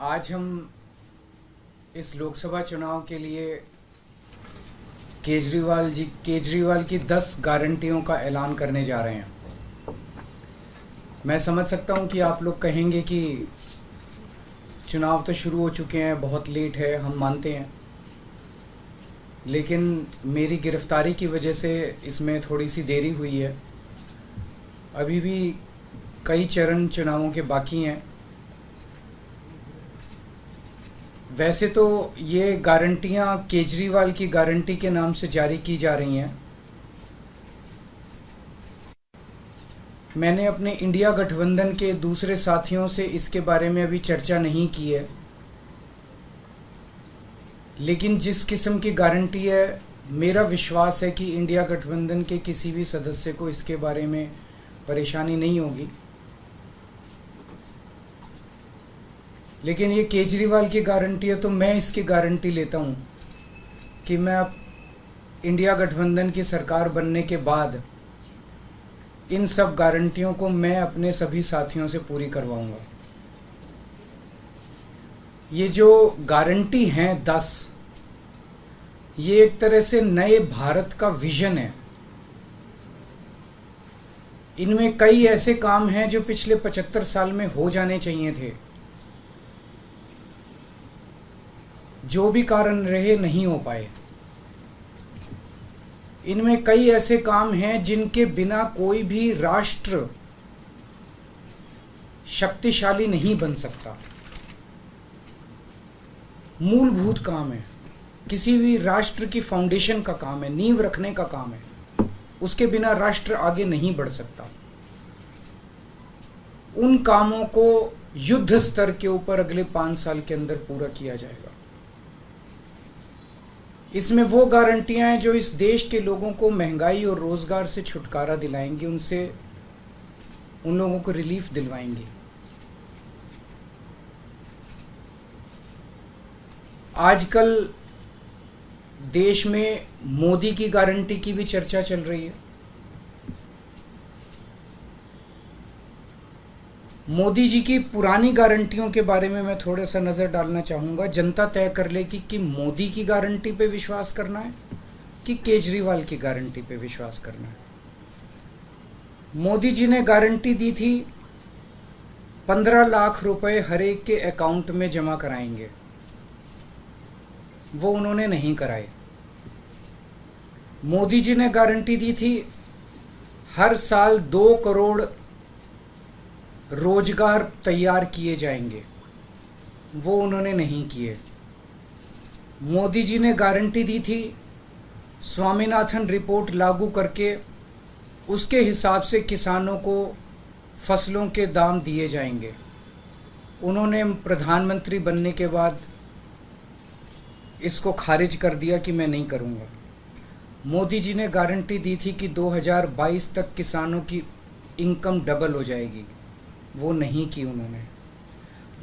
आज हम इस लोकसभा चुनाव के लिए केजरीवाल की 10 गारंटियों का ऐलान करने जा रहे हैं। मैं समझ सकता हूं कि आप लोग कहेंगे कि चुनाव तो शुरू हो चुके हैं, बहुत लेट है, हम मानते हैं, लेकिन मेरी गिरफ्तारी की वजह से इसमें थोड़ी सी देरी हुई है। अभी भी कई चरण चुनावों के बाकी हैं। वैसे तो ये गारंटियां केजरीवाल की गारंटी के नाम से जारी की जा रही हैं। मैंने अपने इंडिया गठबंधन के दूसरे साथियों से इसके बारे में अभी चर्चा नहीं की है, लेकिन जिस किस्म की गारंटी है, मेरा विश्वास है कि इंडिया गठबंधन के किसी भी सदस्य को इसके बारे में परेशानी नहीं होगी। लेकिन ये केजरीवाल की गारंटी है, तो मैं इसकी गारंटी लेता हूँ कि मैं अब इंडिया गठबंधन की सरकार बनने के बाद इन सब गारंटियों को मैं अपने सभी साथियों से पूरी करवाऊंगा। ये जो गारंटी हैं 10, ये एक तरह से नए भारत का विजन है। इनमें कई ऐसे काम हैं जो पिछले 75 साल में हो जाने चाहिए थे, जो भी कारण रहे नहीं हो पाए। इनमें कई ऐसे काम हैं जिनके बिना कोई भी राष्ट्र शक्तिशाली नहीं बन सकता। मूलभूत काम है, किसी भी राष्ट्र की फाउंडेशन का काम है, नींव रखने का काम है। उसके बिना राष्ट्र आगे नहीं बढ़ सकता। उन कामों को युद्ध स्तर के ऊपर अगले 5 साल के अंदर पूरा किया जाएगा। इसमें वो गारंटियां हैं जो इस देश के लोगों को महंगाई और रोजगार से छुटकारा दिलाएंगी, उन लोगों को रिलीफ दिलवाएंगी। आजकल देश में मोदी की गारंटी की भी चर्चा चल रही है। मोदी जी की पुरानी गारंटियों के बारे में मैं थोड़ा सा नज़र डालना चाहूँगा। जनता तय कर ले कि मोदी की गारंटी पे विश्वास करना है कि केजरीवाल की गारंटी पे विश्वास करना है। मोदी जी ने गारंटी दी थी 15 लाख रुपए हर एक के अकाउंट में जमा कराएंगे, वो उन्होंने नहीं कराए। मोदी जी ने गारंटी दी थी हर साल 2 करोड़ रोजगार तैयार किए जाएंगे, वो उन्होंने नहीं किए। मोदी जी ने गारंटी दी थी स्वामीनाथन रिपोर्ट लागू करके उसके हिसाब से किसानों को फसलों के दाम दिए जाएंगे, उन्होंने प्रधानमंत्री बनने के बाद इसको खारिज कर दिया कि मैं नहीं करूँगा। मोदी जी ने गारंटी दी थी कि 2022 तक किसानों की इनकम डबल हो जाएगी, वो नहीं की उन्होंने।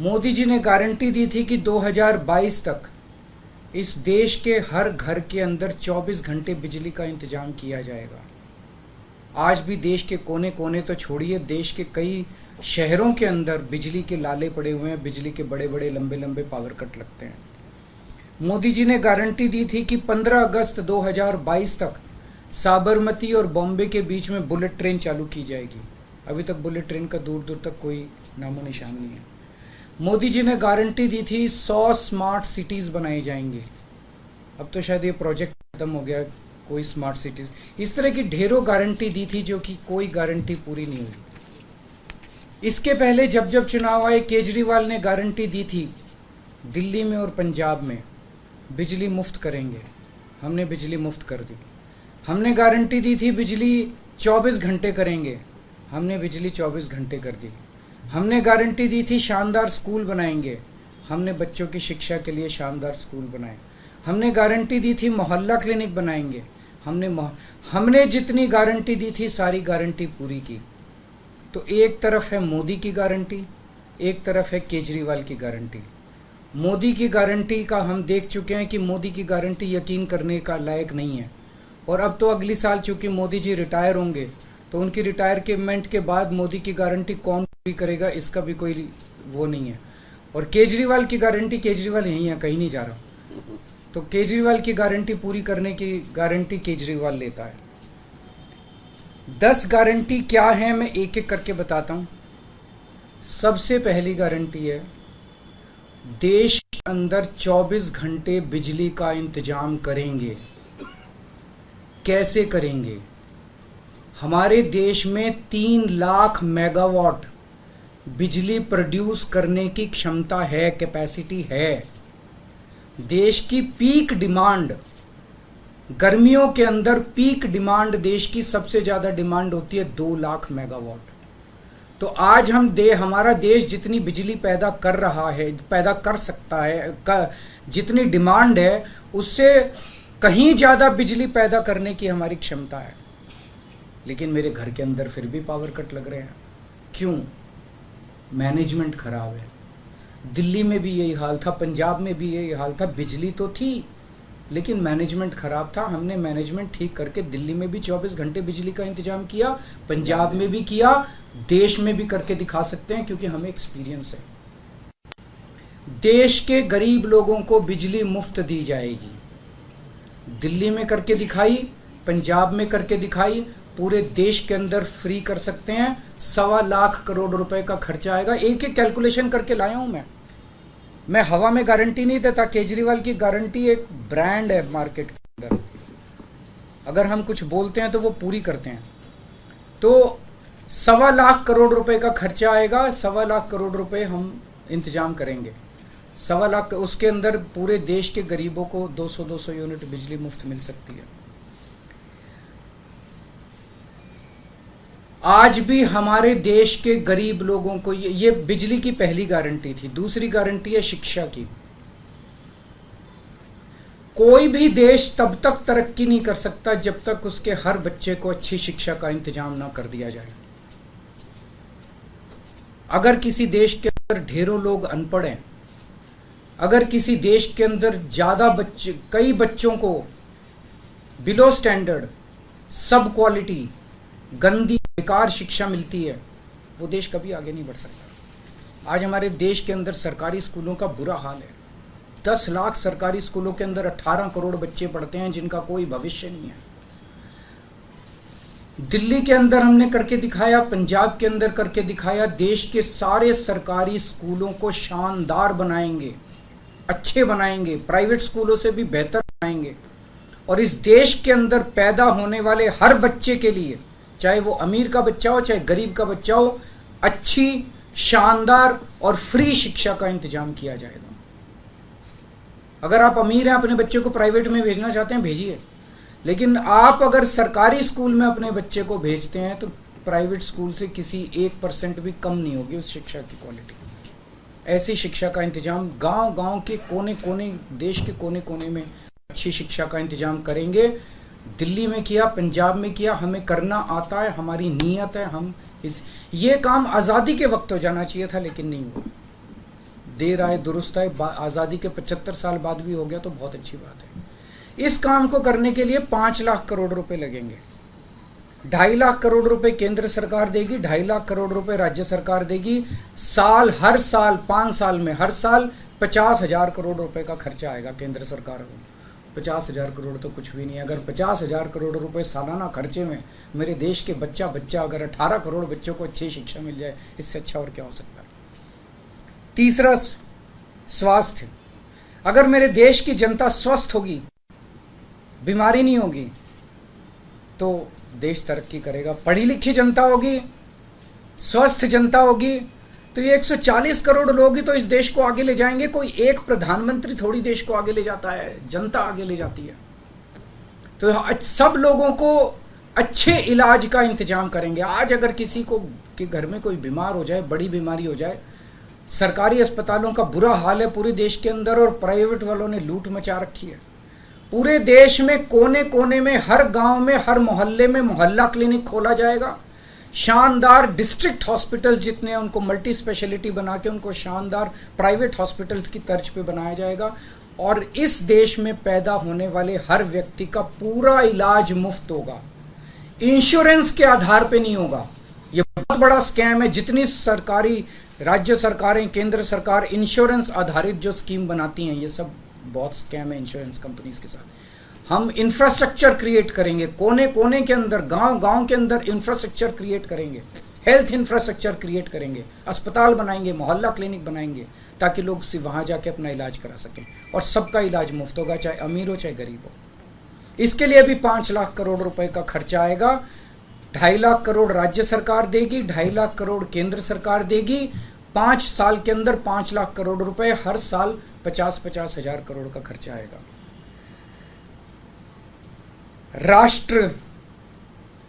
मोदी जी ने गारंटी दी थी कि 2022 तक इस देश के हर घर के अंदर 24 घंटे बिजली का इंतजाम किया जाएगा। आज भी देश के कोने कोने तो छोड़िए, देश के कई शहरों के अंदर बिजली के लाले पड़े हुए हैं, बिजली के बड़े बड़े लंबे लंबे पावर कट लगते हैं। मोदी जी ने गारंटी दी थी कि 15 अगस्त 2022 तक साबरमती और बॉम्बे के बीच में बुलेट ट्रेन चालू की जाएगी। अभी तक बुलेट ट्रेन का दूर दूर तक कोई नामो निशान नहीं है। मोदी जी ने गारंटी दी थी 100 स्मार्ट सिटीज़ बनाई जाएंगी। अब तो शायद ये प्रोजेक्ट खत्म हो गया, कोई स्मार्ट सिटीज़। इस तरह की ढेरों गारंटी दी थी जो कि कोई गारंटी पूरी नहीं हुई। इसके पहले जब जब चुनाव आए, केजरीवाल ने गारंटी दी थी दिल्ली में और पंजाब में बिजली मुफ्त करेंगे, हमने बिजली मुफ्त कर दी। हमने गारंटी दी थी बिजली 24 घंटे करेंगे, हमने बिजली 24 घंटे कर दी। हमने गारंटी दी थी शानदार स्कूल बनाएंगे, हमने बच्चों की शिक्षा के लिए शानदार स्कूल बनाए। हमने गारंटी दी थी मोहल्ला क्लिनिक बनाएंगे, हमने जितनी गारंटी दी थी सारी गारंटी पूरी की। तो एक तरफ है मोदी की गारंटी, एक तरफ है केजरीवाल की गारंटी। मोदी की गारंटी का हम देख चुके हैं कि मोदी की गारंटी यकीन करने का लायक नहीं है। और अब तो अगली साल चूँकि मोदी जी रिटायर होंगे, तो उनकी रिटायरमेंट के बाद मोदी की गारंटी कौन पूरी करेगा, इसका भी कोई वो नहीं है। और केजरीवाल की गारंटी, केजरीवाल यहीं है, कहीं नहीं जा रहा, तो केजरीवाल की गारंटी पूरी करने की गारंटी केजरीवाल लेता है। 10 गारंटी क्या है मैं एक एक करके बताता हूं। सबसे पहली गारंटी है, देश के अंदर 24 घंटे बिजली का इंतजाम करेंगे। कैसे करेंगे? हमारे देश में 3 लाख मेगावाट बिजली प्रोड्यूस करने की क्षमता है, कैपेसिटी है। देश की पीक डिमांड, गर्मियों के अंदर पीक डिमांड देश की सबसे ज्यादा डिमांड होती है 2 लाख मेगावाट। तो आज हमारा देश जितनी बिजली पैदा कर रहा है, पैदा कर सकता है, जितनी डिमांड है उससे कहीं ज्यादा बिजली पैदा करने की हमारी क्षमता है। लेकिन मेरे घर के अंदर फिर भी पावर कट लग रहे हैं। क्यों? मैनेजमेंट खराब है। दिल्ली में भी यही हाल था, पंजाब में भी यही हाल था। बिजली तो थी लेकिन मैनेजमेंट खराब था। हमने मैनेजमेंट ठीक करके दिल्ली में भी 24 घंटे बिजली का इंतजाम किया, पंजाब में भी किया, देश में भी करके दिखा सकते हैं क्योंकि हमें एक्सपीरियंस है। देश के गरीब लोगों को बिजली मुफ्त दी जाएगी। दिल्ली में करके दिखाई, पंजाब में करके दिखाई, पूरे देश के अंदर फ्री कर सकते हैं। 1.25 लाख करोड़ रुपए का खर्चा आएगा। एक एक कैलकुलेशन करके लाया हूं मैं हवा में गारंटी नहीं देता। केजरीवाल की गारंटी एक ब्रांड है मार्केट के अंदर। अगर हम कुछ बोलते हैं तो वो पूरी करते हैं। तो 1.25 लाख करोड़ रुपए का खर्चा आएगा। 1.25 लाख करोड़ रुपए हम इंतजाम करेंगे। 1.25 लाख, उसके अंदर पूरे देश के गरीबों को 200 यूनिट बिजली मुफ्त मिल सकती है। आज भी हमारे देश के गरीब लोगों को ये बिजली की पहली गारंटी थी। दूसरी गारंटी है शिक्षा की। कोई भी देश तब तक तरक्की नहीं कर सकता जब तक उसके हर बच्चे को अच्छी शिक्षा का इंतजाम ना कर दिया जाए। अगर किसी देश के अंदर ढेरों लोग अनपढ़ हैं, अगर किसी देश के अंदर ज्यादा बच्चे, कई बच्चों को बिलो स्टैंडर्ड, सब क्वालिटी, गंदी बेकार शिक्षा मिलती है, वो देश कभी आगे नहीं बढ़ सकता। आज हमारे देश के अंदर सरकारी स्कूलों का बुरा हाल है। 10 लाख सरकारी स्कूलों के अंदर 18 करोड़ बच्चे पढ़ते हैं जिनका कोई भविष्य नहीं है। दिल्ली के अंदर हमने करके दिखाया, पंजाब के अंदर करके दिखाया। देश के सारे सरकारी स्कूलों को शानदार बनाएंगे, अच्छे बनाएंगे, प्राइवेट स्कूलों से भी बेहतर बनाएंगे। और इस देश के अंदर पैदा होने वाले हर बच्चे के लिए, चाहे वो अमीर का बच्चा हो चाहे गरीब का बच्चा हो, अच्छी, शानदार और फ्री शिक्षा का इंतजाम किया जाएगा। अगर आप अमीर हैं, अपने बच्चे को प्राइवेट में भेजना चाहते हैं, भेजिए। लेकिन आप अगर सरकारी स्कूल में अपने बच्चे को भेजते हैं तो प्राइवेट स्कूल से किसी 1% भी कम नहीं होगी उस शिक्षा की क्वालिटी। ऐसी शिक्षा का इंतजाम गांव-गांव के कोने-कोने, देश के कोने-कोने में अच्छी शिक्षा का इंतजाम करेंगे। दिल्ली में किया, पंजाब में किया, हमें करना आता है, हमारी नीयत है। ये काम आज़ादी के वक्त हो जाना चाहिए था लेकिन नहीं हुआ। देर आए दुरुस्त आए, आज़ादी के 75 साल बाद भी हो गया तो बहुत अच्छी बात है। इस काम को करने के लिए 5 लाख करोड़ रुपए लगेंगे। 2.5 लाख करोड़ रुपए केंद्र सरकार देगी, 2.5 लाख करोड़ रुपए राज्य सरकार देगी। हर साल 5 साल में हर साल 50,000 करोड़ रुपए का खर्चा आएगा केंद्र सरकार को। 50,000 करोड़ तो कुछ भी नहीं है। अगर 50,000 करोड़ रुपए सालाना खर्चे में मेरे देश के बच्चा अगर 18 करोड़ बच्चों को अच्छी शिक्षा मिल जाए, इससे अच्छा और क्या हो सकता है। तीसरा, स्वास्थ्य। अगर मेरे देश की जनता स्वस्थ होगी, बीमारी नहीं होगी, तो देश तरक्की करेगा। पढ़ी लिखी जनता होगी, स्वस्थ जनता होगी, तो ये 140 करोड़ लोग ही तो इस देश को आगे ले जाएंगे। कोई एक प्रधानमंत्री थोड़ी देश को आगे ले जाता है, जनता आगे ले जाती है। तो सब लोगों को अच्छे इलाज का इंतजाम करेंगे। आज अगर किसी को के घर में कोई बीमार हो जाए, बड़ी बीमारी हो जाए, सरकारी अस्पतालों का बुरा हाल है पूरे देश के अंदर, और प्राइवेट वालों ने लूट मचा रखी है। पूरे देश में कोने कोने में, हर गांव में, हर मोहल्ले में मोहल्ला क्लिनिक खोला जाएगा। शानदार डिस्ट्रिक्ट हॉस्पिटल्स जितने हैं उनको मल्टी स्पेशलिटी बना के उनको शानदार प्राइवेट हॉस्पिटल्स की तर्ज पे बनाया जाएगा। और इस देश में पैदा होने वाले हर व्यक्ति का पूरा इलाज मुफ्त होगा, इंश्योरेंस के आधार पे नहीं होगा। ये बहुत बड़ा स्कैम है। जितनी सरकारी राज्य सरकारें, केंद्र सरकार इंश्योरेंस आधारित जो स्कीम बनाती हैं, ये सब बहुत स्कैम है इंश्योरेंस कंपनीज के साथ। हम इंफ्रास्ट्रक्चर क्रिएट करेंगे, कोने कोने के अंदर, गांव गांव के अंदर इंफ्रास्ट्रक्चर क्रिएट करेंगे, हेल्थ इंफ्रास्ट्रक्चर क्रिएट करेंगे, अस्पताल बनाएंगे, मोहल्ला क्लिनिक बनाएंगे, ताकि लोग वहाँ जाके अपना इलाज करा सकें, और सबका इलाज मुफ्त होगा, चाहे अमीर हो चाहे गरीब हो। इसके लिए भी 5 लाख करोड़ रुपए का खर्चा आएगा। 2.5 लाख करोड़ राज्य सरकार देगी, 2.5 लाख करोड़ केंद्र सरकार देगी। 5 साल के अंदर 5 लाख करोड़ रुपए, हर साल 50-50 हजार करोड़ का खर्चा आएगा। राष्ट्र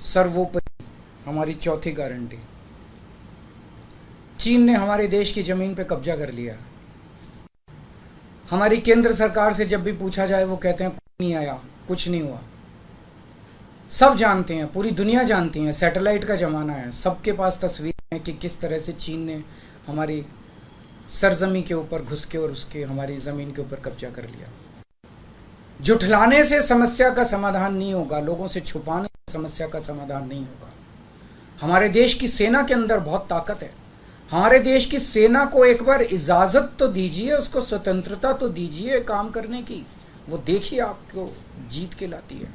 सर्वोपरि, हमारी चौथी गारंटी। चीन ने हमारे देश की जमीन पे कब्जा कर लिया। हमारी केंद्र सरकार से जब भी पूछा जाए वो कहते हैं कुछ नहीं आया, कुछ नहीं हुआ। सब जानते हैं, पूरी दुनिया जानती है, सैटेलाइट का जमाना है, सबके पास तस्वीरें हैं कि किस तरह से चीन ने हमारी सरजमी के ऊपर घुस के और उसके हमारी जमीन के ऊपर कब्जा कर लिया। जुठलाने से समस्या का समाधान नहीं होगा, लोगों से छुपाने से समस्या का समाधान नहीं होगा। हमारे देश की सेना के अंदर बहुत ताकत है। हमारे देश की सेना को एक बार इजाजत तो दीजिए, उसको स्वतंत्रता तो दीजिए काम करने की, वो देखिए आपको जीत के लाती है।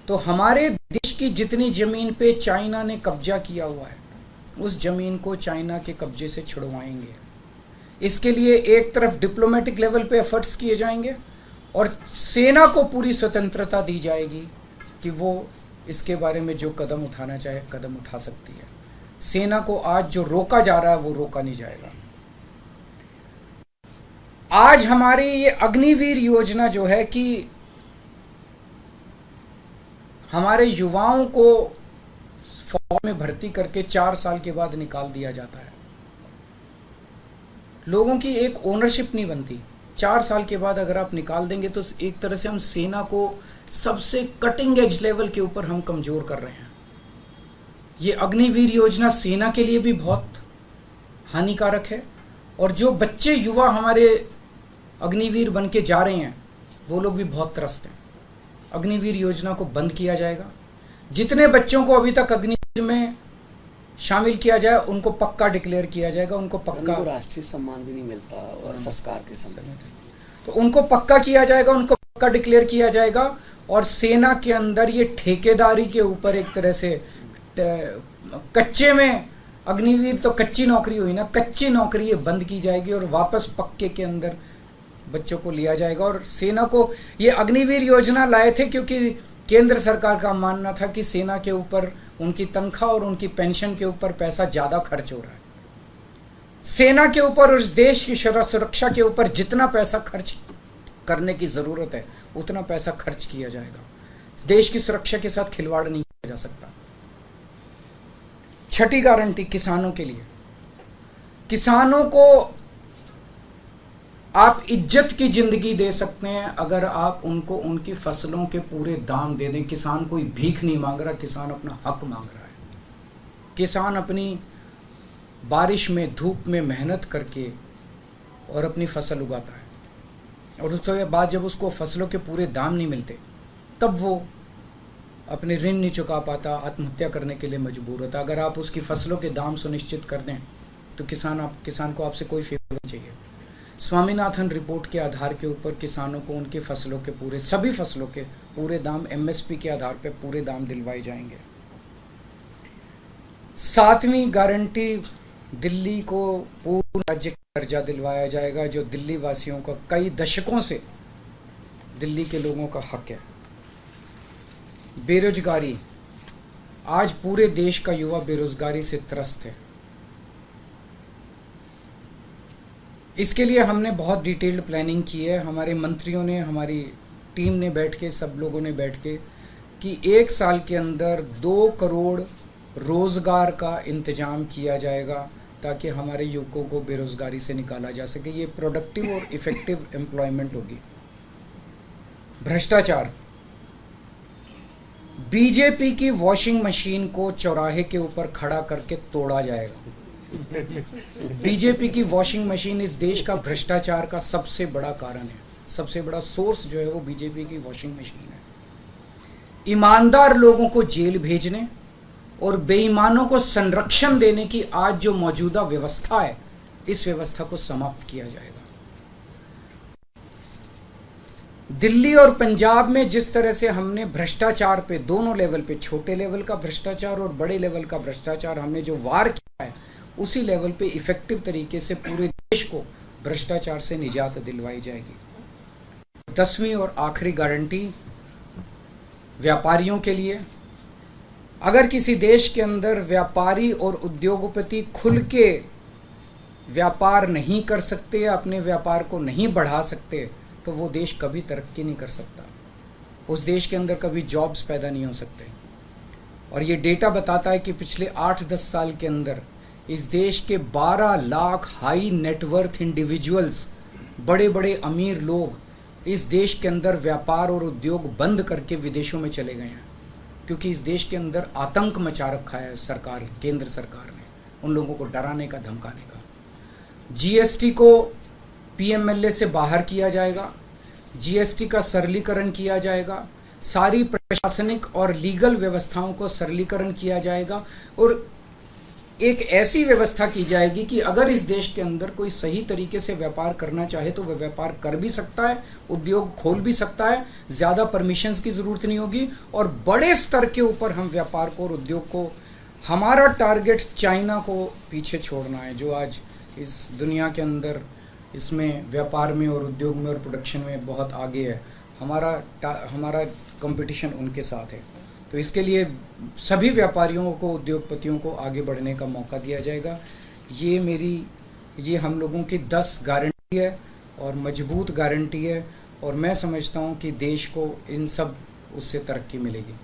तो हमारे देश की जितनी जमीन पे चाइना ने कब्जा किया हुआ है, उस जमीन को चाइना के कब्जे से छुड़वाएंगे। इसके लिए एक तरफ डिप्लोमेटिक लेवल पे एफर्ट्स किए जाएंगे और सेना को पूरी स्वतंत्रता दी जाएगी कि वो इसके बारे में जो कदम उठाना चाहे कदम उठा सकती है। सेना को आज जो रोका जा रहा है वो रोका नहीं जाएगा। आज हमारी ये अग्निवीर योजना जो है कि हमारे युवाओं को फौज में भर्ती करके 4 साल के बाद निकाल दिया जाता है। लोगों की एक ओनरशिप नहीं बनती। 4 साल के बाद अगर आप निकाल देंगे तो एक तरह से हम सेना को सबसे कटिंग एज लेवल के ऊपर हम कमजोर कर रहे हैं। ये अग्निवीर योजना सेना के लिए भी बहुत हानिकारक है, और जो बच्चे युवा हमारे अग्निवीर बन के जा रहे हैं वो लोग भी बहुत त्रस्त हैं। अग्निवीर योजना को बंद किया जाएगा। जितने बच्चों को अभी तक अग्निवीर में शामिल किया जाए उनको पक्का डिक्लेयर किया जाएगा, उनको पक्का राष्ट्रीय सम्मान भी नहीं मिलता और संस्कार के समय, तो उनको पक्का किया जाएगा, उनको पक्का डिक्लेयर किया जाएगा। और सेना के अंदर ये ठेकेदारी के ऊपर एक तरह से कच्चे में, अग्निवीर तो कच्ची नौकरी हुई ना, कच्ची नौकरी ये बंद की जाएगी और वापस पक्के के अंदर बच्चों को लिया जाएगा। और सेना को ये अग्निवीर योजना लाए थे क्योंकि केंद्र सरकार का मानना था कि सेना के ऊपर उनकी तनख्वाह और उनकी पेंशन के ऊपर पैसा ज़्यादा खर्च हो रहा है। सेना के ऊपर और इस देश की सुरक्षा के ऊपर जितना पैसा खर्च करने की ज़रूरत है उतना पैसा खर्च किया जाएगा। देश की सुरक्षा के साथ खिलवाड़ नहीं किया जा सकता। छठी गारंटी किसानों के लिए। किसानों को आप इज्जत की जिंदगी दे सकते हैं अगर आप उनको उनकी फसलों के पूरे दाम दे दें। किसान कोई भीख नहीं मांग रहा, किसान अपना हक मांग रहा है। किसान अपनी बारिश में, धूप में मेहनत करके और अपनी फसल उगाता है, और उसके बाद जब उसको फसलों के पूरे दाम नहीं मिलते तब वो अपने ऋण नहीं चुका पाता, आत्महत्या करने के लिए मजबूर होता। अगर आप उसकी फसलों के दाम सुनिश्चित कर दें तो किसान को आपसे कोई फेवर नहीं चाहिए। स्वामीनाथन रिपोर्ट के आधार के ऊपर किसानों को उनकी फसलों के पूरे, सभी फसलों के पूरे दाम एमएसपी के आधार पर पूरे दाम दिलवाए जाएंगे। 7वीं गारंटी, दिल्ली को पूर्ण राज्य का दर्जा दिलवाया जाएगा, जो दिल्ली वासियों का कई दशकों से दिल्ली के लोगों का हक है। बेरोजगारी, आज पूरे देश का युवा बेरोजगारी से त्रस्त है। इसके लिए हमने बहुत डिटेल्ड प्लानिंग की है। हमारे मंत्रियों ने, हमारी टीम ने बैठ के, सब लोगों ने बैठ के कि 1 साल के अंदर 2 करोड़ रोज़गार का इंतजाम किया जाएगा ताकि हमारे युवकों को बेरोज़गारी से निकाला जा सके। ये प्रोडक्टिव और इफ़ेक्टिव एम्प्लॉयमेंट होगी। भ्रष्टाचार, बीजेपी की वॉशिंग मशीन को चौराहे के ऊपर खड़ा करके तोड़ा जाएगा। बीजेपी की वॉशिंग मशीन इस देश का भ्रष्टाचार का सबसे बड़ा कारण है। सबसे बड़ा सोर्स जो है वो बीजेपी की वॉशिंग मशीन है। ईमानदार लोगों को जेल भेजने और बेईमानों को संरक्षण देने की आज जो मौजूदा व्यवस्था है इस व्यवस्था को समाप्त किया जाएगा। दिल्ली और पंजाब में जिस तरह से हमने भ्रष्टाचार पे दोनों लेवल पे, छोटे लेवल का भ्रष्टाचार और बड़े लेवल का भ्रष्टाचार, हमने जो वार किया है, उसी लेवल पे इफेक्टिव तरीके से पूरे देश को भ्रष्टाचार से निजात दिलवाई जाएगी। 10वीं और आखिरी गारंटी व्यापारियों के लिए, अगर किसी देश के अंदर व्यापारी और उद्योगपति खुल के व्यापार नहीं कर सकते, अपने व्यापार को नहीं बढ़ा सकते, तो वो देश कभी तरक्की नहीं कर सकता। उस देश के अंदर कभी जॉब्स पैदा नहीं हो सकते। और ये डेटा बताता है कि पिछले 8-10 साल के अंदर इस देश के 12 लाख हाई नेटवर्थ इंडिविजुअल्स, बड़े बड़े अमीर लोग इस देश के अंदर व्यापार और उद्योग बंद करके विदेशों में चले गए हैं, क्योंकि इस देश के अंदर आतंक मचा रखा है सरकार, केंद्र सरकार ने, उन लोगों को डराने का, धमकाने का। जीएसटी को पीएमएलए से बाहर किया जाएगा, जीएसटी का सरलीकरण किया जाएगा, सारी प्रशासनिक और लीगल व्यवस्थाओं को सरलीकरण किया जाएगा, और एक ऐसी व्यवस्था की जाएगी कि अगर इस देश के अंदर कोई सही तरीके से व्यापार करना चाहे तो वह व्यापार कर भी सकता है, उद्योग खोल भी सकता है, ज़्यादा परमिशंस की ज़रूरत नहीं होगी, और बड़े स्तर के ऊपर हम व्यापार को और उद्योग को, हमारा टारगेट चाइना को पीछे छोड़ना है, जो आज इस दुनिया के अंदर इसमें व्यापार में और उद्योग में और प्रोडक्शन में बहुत आगे है। हमारा कंपटीशन उनके साथ है। तो इसके लिए सभी व्यापारियों को, उद्योगपतियों को आगे बढ़ने का मौका दिया जाएगा। ये हम लोगों की 10 गारंटी है और मजबूत गारंटी है, और मैं समझता हूँ कि देश को इन सब उससे तरक्की मिलेगी।